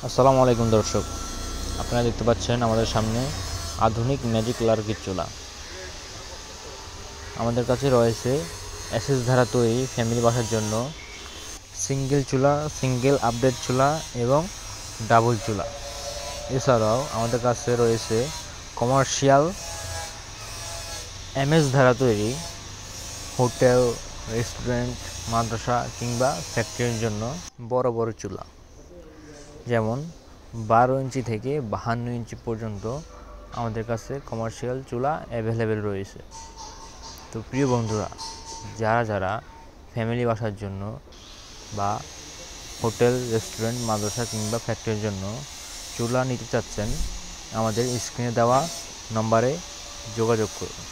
আসসালামু আলাইকুম দর্শক, আপনারা দেখতে পাচ্ছেন আমাদের সামনে আধুনিক ম্যাজিক লার্কির চুলা। আমাদের কাছে রয়েছে এসএস ধারা তৈরি ফ্যামিলি বাসার জন্য সিঙ্গেল চুলা, সিঙ্গেল আপডেট চুলা এবং ডাবল চুলা। এছাড়াও আমাদের কাছে রয়েছে কমার্শিয়াল এমএস ধারা তৈরি হোটেল, রেস্টুরেন্ট, মাদ্রাসা কিংবা ফ্যাক্টরির জন্য বড় বড় চুলা, যেমন 12 ইঞ্চি থেকে 52 ইঞ্চি পর্যন্ত আমাদের কাছে কমার্শিয়াল চুলা অ্যাভেলেবেল রয়েছে। তো প্রিয় বন্ধুরা, যারা ফ্যামিলি বাসার জন্য বা হোটেল, রেস্টুরেন্ট, মাদ্রাসা কিংবা ফ্যাক্টরির জন্য চুলা নিতে চাচ্ছেন, আমাদের স্ক্রিনে দেওয়া নম্বরে যোগাযোগ করুন।